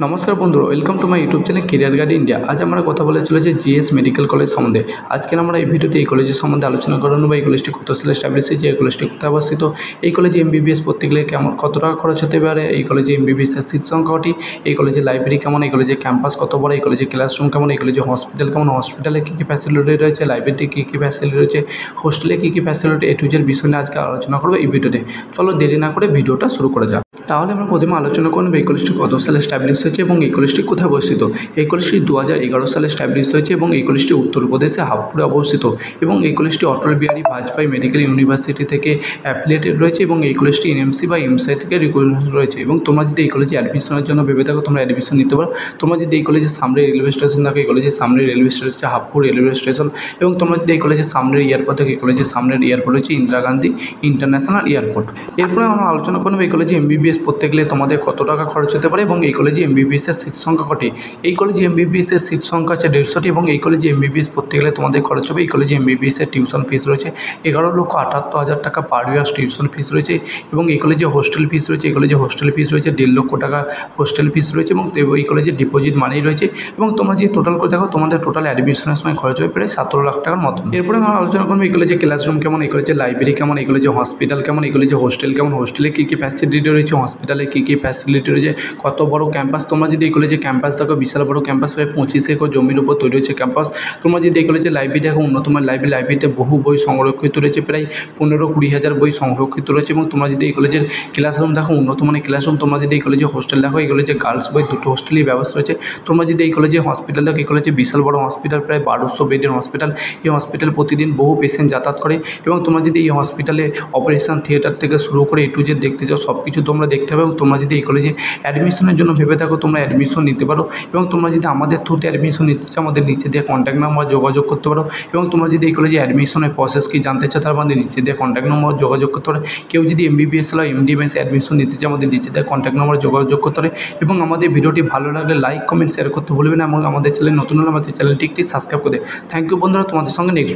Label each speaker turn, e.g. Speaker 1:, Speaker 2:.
Speaker 1: নমস্কার বন্ধুরা, welcome to my YouTube channel career guide India. আজ আমরা কথা বলে চলেছি জিএস মেডিকেল কলেজ সম্বন্ধে। আজকে আমরা এই ভিডিওতে এই কলেজের সম্বন্ধে আলোচনা করানো বা এই কলেজটি কত সালে এস্টাবলিশ হয়েছে, এই কলেজটি কোথায় অবস্থিত, এই কলেজে এমবিবিএস পড়তে গেলে কত টাকা খরচ হতে পারে, এই কলেজে এমবিবিএস এর সিট সংখ্যাটি, এই কলেজে লাইব্রেরি কেমন, এই কলেজে ক্যাম্পাস কত বড়, এই কলেজে ক্লাসরুম কেমন, এই কলেজে হসপিটাল কেমন, হসপিটালে কী কী ফ্যাসিলিটি রয়েছে, লাইব্রেরিতে কী কী ফ্যাসিলিটি রয়েছে, হোস্টেলে কী কী ফ্যাসিলিটি, এ টু জেড বিষয় নিয়ে আজকে আলোচনা করবো এই ভিডিওতে। চলো দেরি না করে ভিডিওটা শুরু করা যাক। তাহলে আমরা প্রথমে আলোচনা করব এই কলেজটি কত সালে এস্টাবলিশ হয়েছে এবং এই কলেজটি কোথায় অবস্থিত। এই কলেজটি 2011 সালে এস্টাবলিশ হয়েছে এবং এই কলেজটি উত্তরপ্রদেশে হাবড়ে অবস্থিত এবং এই কলেজটি অটল বিহারী বাজপেয়ী মেডিকেল ইউনিভার্সিটি থেকে অ্যাফিলিয়েটেড রয়েছে এবং এই কলেজটি এনএমসি বা এমসআই থেকে রিকগনাইজড রয়েছে। এবং তোমরা যদি এই কলেজে অ্যাডমিশনের জন্য ভেবে থাকো, তোমরা অ্যাডমিশন নিতে পারো। তোমরা যদি এই কলেজের সামনে রেলওয়ে স্টেশন থাকে, এই কলেজের সামনে রেলওয়ে স্টেশন হচ্ছে হাবড় রেলওয়ে স্টেশন। এবং তোমরা যদি এই কলেজের সামনের এয়ারপোর্ট থাকে, এই কলেজের সামনের এয়ারপোর্ট হচ্ছে ইন্দিরা গান্ধী ইন্টারন্যাশনাল এয়ারপোর্ট। এরপরে আমরা আলোচনা করবো এই কলেজে এমবিবিএস পড়তে গেলে তোমাদের কত টাকা খরচ হতে পারে এবং এই কলেজে এমবিবিএস এর সিট সংখ্যা কটি। এই কলেজে এমবিবিএস এর সিট সংখ্যা আছে 150টি এবং এই কলেজে এমবিবিএস পড়তে গেলে তোমাদের খরচ হবে। এই কলেজে এমবিবিএস এর টিউশন ফিস রয়েছে 11,78,000 টাকা পার ইয়ার টিউশন ফিস রয়েছে এবং এই কলেজে হোস্টেল ফিস রয়েছে, এই কলেজে হোস্টেল ফিস রয়েছে 1.5 লক্ষ টাকা হোস্টেল ফিস রয়েছে এবং এই কলেজে ডিপোজিট মানি রয়েছে। এবং তোমরা যদি টোটাল করে দেখো, তোমাদের টোটাল অ্যাডমিশনের সময় খরচ হবে প্রায় 17 লাখ টাকার মতো। এরপরে আমরা আলোচনা করবো এই কলেজে ক্লাসরুম কেমন, এই কলেজে লাইব্রেরি কেমন, এই কলেজে হসপিটাল কেমন, এই কলেজে হোস্টেল কেমন, হোস্টেলে কী কী ফ্যাসিলিটি রয়েছে, হসপিটালে কী কী ফ্যাসিলিটি রয়েছে, কত বড় ক্যাম্পাস। তোমরা যদি এই কলেজে ক্যাম্পাস দেখো, বিশাল বড় ক্যাম্পাস, প্রায় 25 একর জমির উপর তৈরি হচ্ছে ক্যাম্পাস। তোমরা যদি এই কলেজে লাইব্রেরি দেখো, উন্নত মানের লাইব্রেরিতে বহু বই সংরক্ষিত রয়েছে, প্রায় 15-20 হাজার বই সংরক্ষিত রয়েছে। এবং তোমরা যদি এই কলেজের ক্লাসরুম দেখো, উন্নত মানের ক্লাসরুম। তোমরা যদি এই কলেজে হোস্টেল দেখো, এই কলেজে গার্লস বই 2টো হোস্টেলই ব্যবস্থা রয়েছে। তোমরা যদি এই কলেজে হসপিটাল দেখো, এই কলেজে বিশাল বড় হসপিটাল, প্রায় 1200 বেডের হসপিটাল। এই হসপিটাল প্রতিদিন বহু পেশেন্ট যাতায়াত করে এবং তোমরা যদি এই হসপিটালে অপারেশন থিয়েটার থেকে শুরু করে এ টু জেড দেখতে চাও, সব কিছু তোমরা দেখতে পাবে। এবং তোমরা যদি এই কলেজে অ্যাডমিশনের জন্য ভেবে থাকো, তোমরা অ্যাডমিশন নিতে পারো। এবং তোমরা যদি আমাদের থ্রুতে অ্যাডমিশন নিতে চাও, আমাদের নিচে দিয়ে কন্ট্যাক্ট নাম্বার যোগাযোগ করতে পারো। এবং তোমরা যদি এই কলেজে অ্যাডমিশনের প্রসেস কি জানতে চাও, তাহলে আমাদের নিচে দিয়ে কন্ট্যাক্ট নাম্বার যোগাযোগ করতে পারো। কেউ যদি এমবিবিএস বা এমডিএমএস অ্যাডমিশন নিতে চাও, আমাদের নিচে দিয়ে কন্ট্যাক্ট নাম্বার যোগাযোগ করতে পারে। এবং আমাদের ভিডিওটি ভালো লাগলে লাইক, কমেন্ট, শেয়ার করতে ভুলবে না এবং আমাদের চ্যানেল নতুন হলে আমাদের চ্যানেলটি একটি সাবস্ক্রাইব করে। থ্যাংক ইউ বন্ধুরা, তোমাদের সঙ্গে নেক্সট